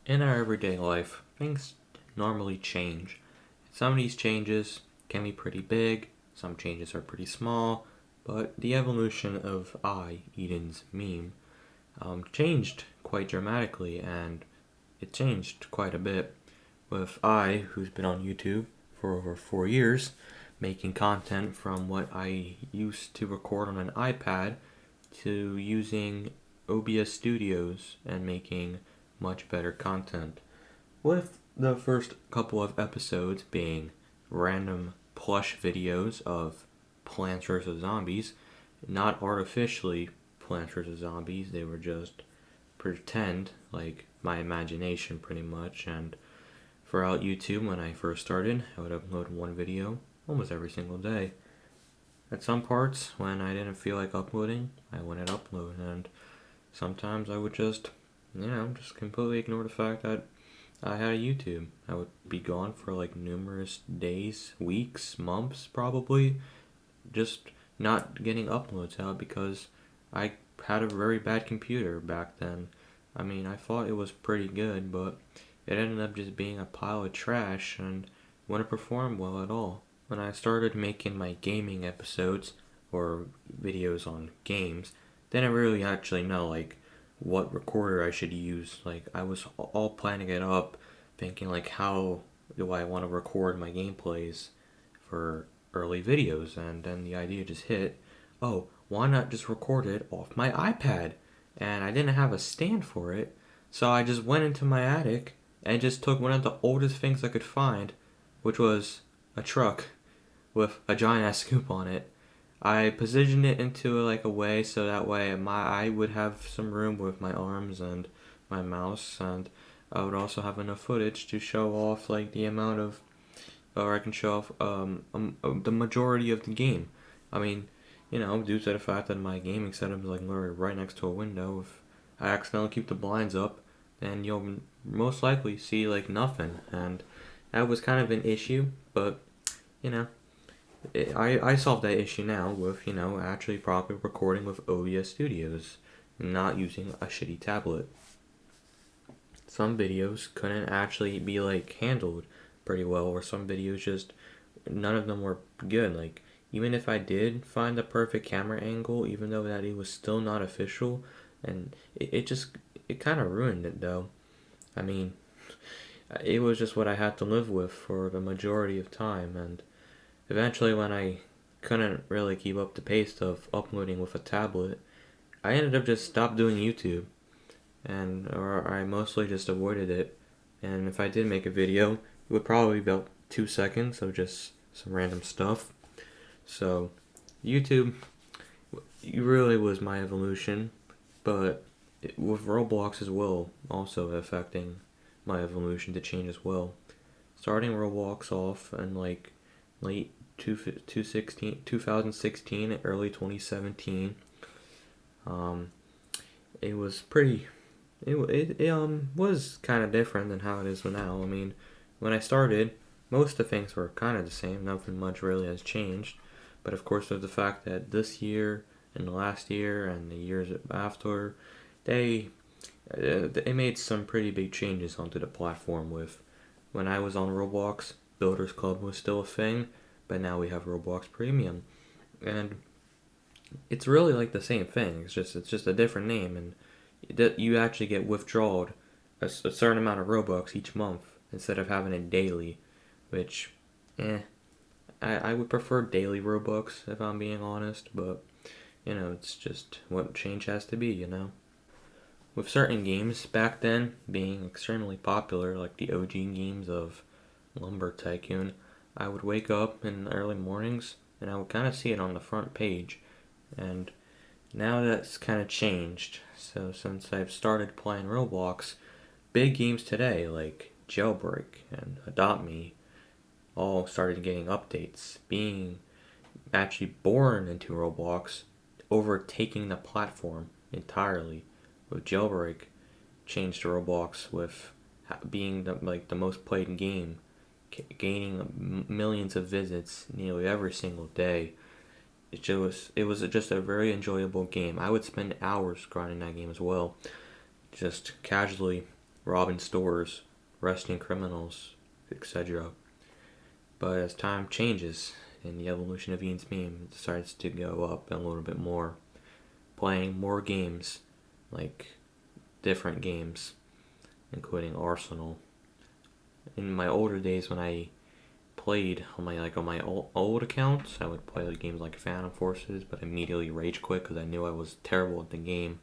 In our everyday life, things normally change. Some of these changes can be pretty big, some changes are pretty small, but the evolution of Eden's meme, changed quite dramatically, and it changed quite a bit with who's been on YouTube for over 4 years, making content from what I used to record on an iPad to using OBS Studios and making much better content. With the first couple of episodes being random plush videos of Plants vs. Zombies, not artificially Plants vs. Zombies, they were just pretend, like my imagination pretty much. And throughout YouTube, when I first started, I would upload one video almost every single day. At some parts, when I didn't feel like uploading, I wouldn't upload, and sometimes I would just completely ignore the fact that I had a YouTube. I would be gone for like numerous days, weeks, months probably, just not getting uploads out because I had a very bad computer back then. I mean, I thought it was pretty good, but it ended up just being a pile of trash and wouldn't perform well at all. When I started making my gaming episodes or videos on games, then I really actually know like what recorder I should use. Like I was all planning it up, thinking like how do I want to record my gameplays for early videos, and then the idea just hit. Oh, why not just record it off my iPad? And I didn't have a stand for it, so I just went into my attic and just took one of the oldest things I could find, which was a truck with a giant ass scoop on it. I positioned it into like a way so that way I would have some room with my arms and my mouse, and I would also have enough footage to show off like the amount of, or I can show off the majority of the game. I mean, due to the fact that my gaming setup is like literally right next to a window, if I accidentally keep the blinds up, then you'll most likely see like nothing, and that was kind of an issue. But you know, I solved that issue now with actually properly recording with OBS Studios, not using a shitty tablet. Some videos couldn't actually be like handled pretty well, or some videos just none of them were good. Like even if I did find the perfect camera angle, even though that it was still not official, and it kind of ruined it though. I mean, it was just what I had to live with for the majority of time, and eventually when I couldn't really keep up the pace of uploading with a tablet, I ended up just stopped doing YouTube, and or I mostly just avoided it. And if I did make a video, it would probably be about 2 seconds of just some random stuff. So YouTube really was my evolution, but with Roblox as well, also affecting my evolution to change as well. Starting Roblox off in like late 2016, early 2017, um, it was pretty. It was kind of different than how it is now. I mean, when I started, most of the things were kind of the same. Nothing much really has changed. But of course, with the fact that this year and the last year and the years after, they they made some pretty big changes onto the platform. With when I was on Roblox, Builders Club was still a thing, but now we have Roblox Premium, and it's really like the same thing. It's just a different name, and you actually get withdrawed a certain amount of Robux each month instead of having it daily, which, eh, I would prefer daily Robux if I'm being honest, but it's just what change has to be. With certain games back then being extremely popular, like the OG games of Lumber Tycoon, I would wake up in the early mornings and I would kind of see it on the front page. And now that's kind of changed. So since I've started playing Roblox, big games today like Jailbreak and Adopt Me all started getting updates, being actually born into Roblox, overtaking the platform entirely. With Jailbreak, changed Roblox with being the most played game, gaining millions of visits nearly every single day. It was just a very enjoyable game. I would spend hours grinding that game as well, just casually robbing stores, arresting criminals, etc. But as time changes and the evolution of Ian's meme decides to go up a little bit more, playing more games, like different games, including Arsenal. In my older days, when I played on my old accounts, I would play like games like Phantom Forces, but immediately rage quit because I knew I was terrible at the game.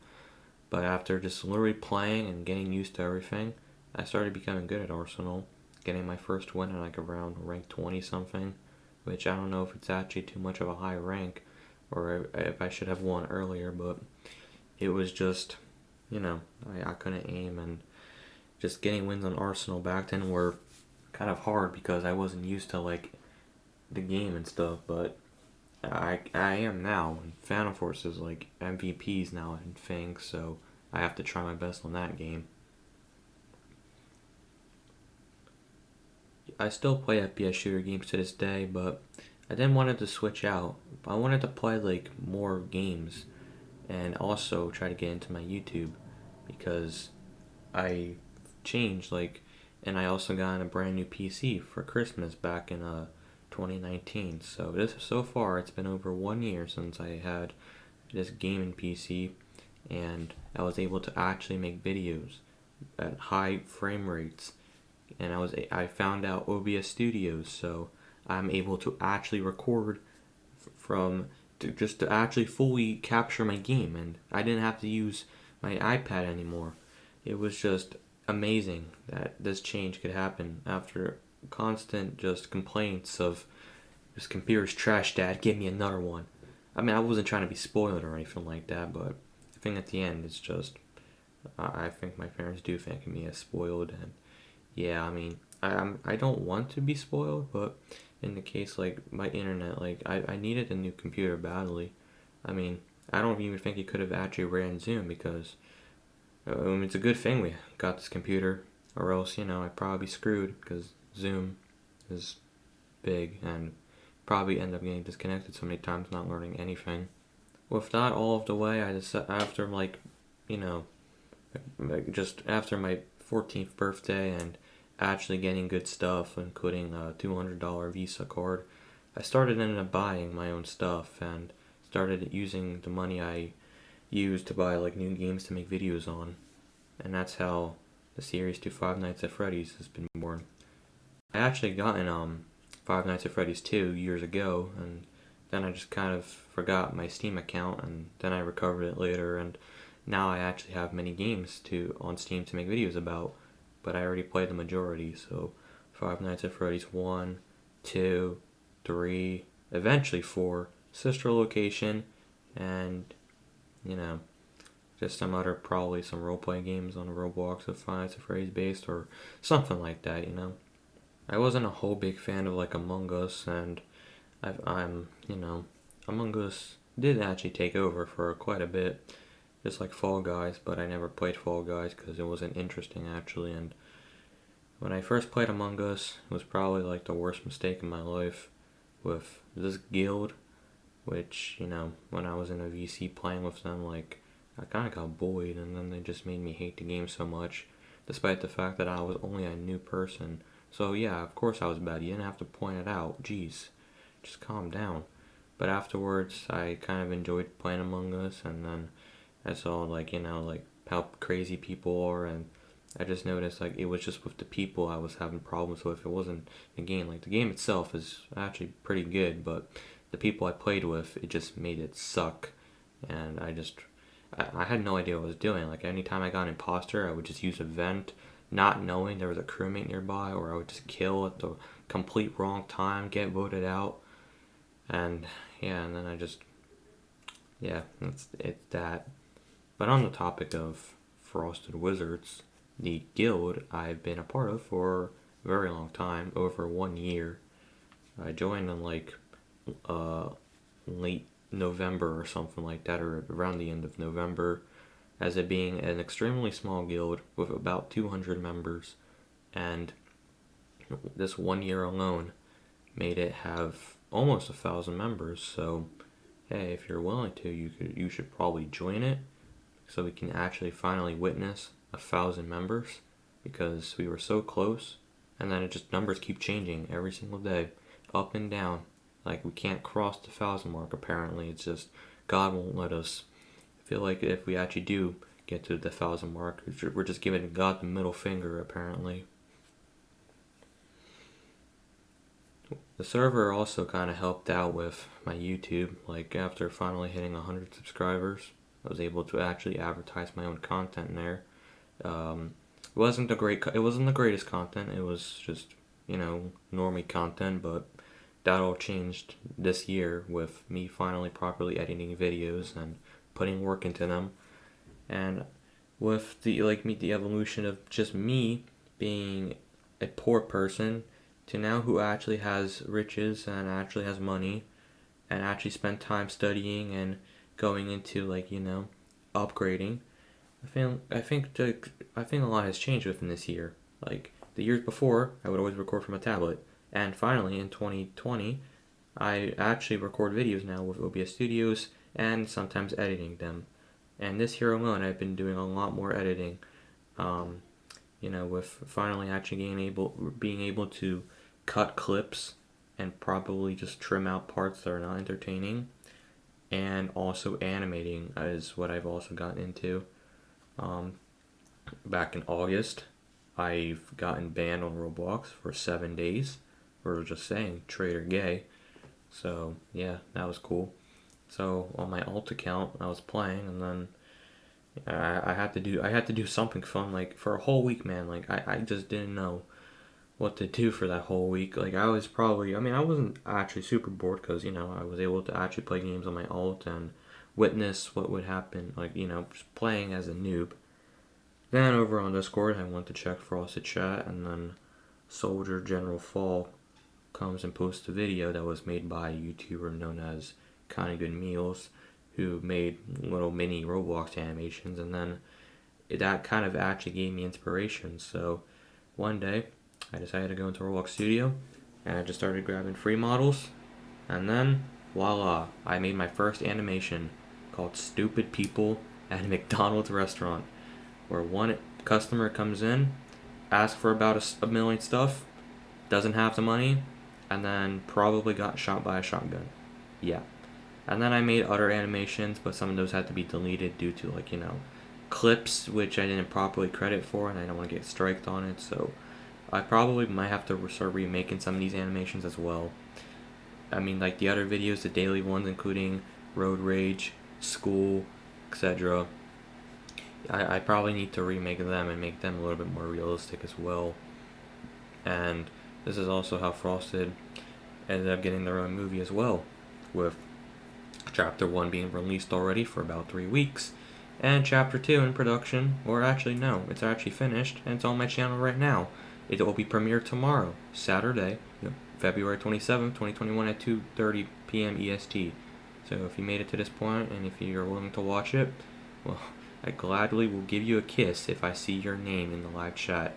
But after just literally playing and getting used to everything, I started becoming good at Arsenal, getting my first win at like around rank 20 something, which I don't know if it's actually too much of a high rank or if I should have won earlier, but it was just, I couldn't aim, and just getting wins on Arsenal back then were kind of hard because I wasn't used to like the game and stuff, but I am now. And Phantom Force is like MVPs now and things, so I have to try my best on that game. I still play FPS shooter games to this day, but I then wanted to switch out. I wanted to play like more games and also try to get into my YouTube because I changed and I also got a brand new PC for Christmas back in 2019. So far it's been over 1 year since I had this gaming PC, and I was able to actually make videos at high frame rates, and I found out OBS Studios, so I'm able to actually record just to actually fully capture my game, and I didn't have to use my iPad anymore. It was just amazing that this change could happen after constant just complaints of this computer's trash, Dad, give me another one. I mean, I wasn't trying to be spoiled or anything like that, but I think at the end it's just I think my parents do think of me as spoiled, and yeah, I mean, I don't want to be spoiled, but in the case like my internet, I needed a new computer badly. I mean, I don't even think it could have actually ran Zoom because it's a good thing we got this computer, or else I'd probably be screwed because Zoom is big and probably end up getting disconnected so many times, not learning anything. With that all of the way, I just after just after my 14th birthday and actually getting good stuff, including a $200 Visa card, I ended up buying my own stuff and started using the money I used to buy like new games to make videos on, and that's how the series to Five Nights at Freddy's has been born. I actually gotten Five Nights at Freddy's 2 years ago, and then I just kind of forgot my Steam account, and then I recovered it later, and now I actually have many games on Steam to make videos about, but I already played the majority. So Five Nights at Freddy's 1, 2, 3, eventually 4, Sister Location, and just some other, probably some roleplay games on Roblox of Five Nights at Freddy's based or something like that. I wasn't a whole big fan of like Among Us, and I'm Among Us did actually take over for quite a bit, just like Fall Guys, but I never played Fall Guys because it wasn't interesting actually. And when I first played Among Us, it was probably like the worst mistake in my life with this guild, which when I was in a VC playing with them, like I kind of got bullied, and then they just made me hate the game so much, despite the fact that I was only a new person. So yeah, of course I was bad. You didn't have to point it out. Jeez, just calm down. But afterwards, I kind of enjoyed playing Among Us, and then I saw like how crazy people are, and I just noticed like it was just with the people I was having problems with. It wasn't the game. Like the game itself is actually pretty good, but the people I played with, it just made it suck, and I had no idea what I was doing. Like anytime I got an imposter, I would just use a vent, not knowing there was a crewmate nearby, or I would just kill at the complete wrong time, get voted out, and yeah, and then it's that. But on the topic of Frosted Wizards, the guild I've been a part of for a very long time, over 1 year. I joined in uh, late November or something like that, or around the end of November, as it being an extremely small guild with about 200 members, and this 1 year alone made it have almost 1,000 members. So, hey, if you're willing to, you should probably join it, so we can actually finally witness 1,000 members. because we were so close, and then it just numbers keep changing every single day, up and down. Like we can't cross the 1,000 mark apparently. It's just God won't let us. I feel like if we actually do get to the 1,000 mark, we're just giving God the middle finger apparently. The server also kind of helped out with my YouTube. Like after finally hitting 100 subscribers, I was able to actually advertise my own content in there. It wasn't the greatest content. It was just normie content, but that all changed this year with me finally properly editing videos and putting work into them, and with the evolution of just me being a poor person to now who actually has riches and actually has money and actually spent time studying and going into upgrading. I think a lot has changed within this year. Like the years before, I would always record from a tablet, and finally in 2020, I actually record videos now with OBS Studios and sometimes editing them. And this year alone, I've been doing a lot more editing. With finally actually being able to cut clips and probably just trim out parts that are not entertaining, and also animating is what I've also gotten into. Back in August, I've gotten banned on Roblox for 7 days for just saying traitor gay. So yeah, that was cool. So on my alt account, I was playing, and then I had to do something fun. Like for a whole week, man. Like I just didn't know what to do for that whole week. Like I wasn't actually super bored because I was able to actually play games on my alt and witness what would happen. Like just playing as a noob. Then over on Discord, I went to check Frosted Chat, and then Soldier General Fall comes and posts a video that was made by a YouTuber known as Kinda Good Meals, who made little mini Roblox animations, and then that kind of actually gave me inspiration. So one day, I decided to go into Roblox Studio, and I just started grabbing free models, and then voila, I made my first animation called Stupid People at a McDonald's restaurant, where one customer comes in, asks for about a million stuff, doesn't have the money, and then probably got shot by a shotgun. Yeah. And then I made other animations, but some of those had to be deleted due to clips which I didn't properly credit for, and I don't want to get striked on it, so I probably might have to start remaking some of these animations as well. I mean, like the other videos, the daily ones, including Road Rage, School, etc. I probably need to remake them and make them a little bit more realistic as well. And this is also how Frosted ended up getting their own movie as well, with Chapter 1 being released already for about 3 weeks, and Chapter 2 in production, or actually no, it's actually finished, and it's on my channel right now. It will be premiered tomorrow, Saturday, February 27th, 2021 at 2:30 p.m. EST. So if you made it to this point, and if you're willing to watch it, well, I gladly will give you a kiss if I see your name in the live chat.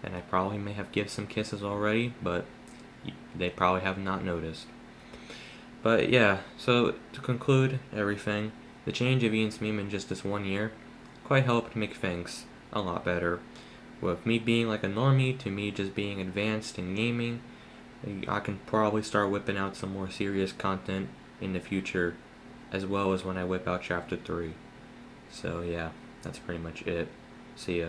And I probably may have given some kisses already, but they probably have not noticed. But yeah, so to conclude everything, the change of Ian's meme in just this 1 year quite helped make things a lot better. With me being like a normie to me just being advanced in gaming, I can probably start whipping out some more serious content in the future, as well as when I whip out Chapter 3. So yeah, that's pretty much it. See ya.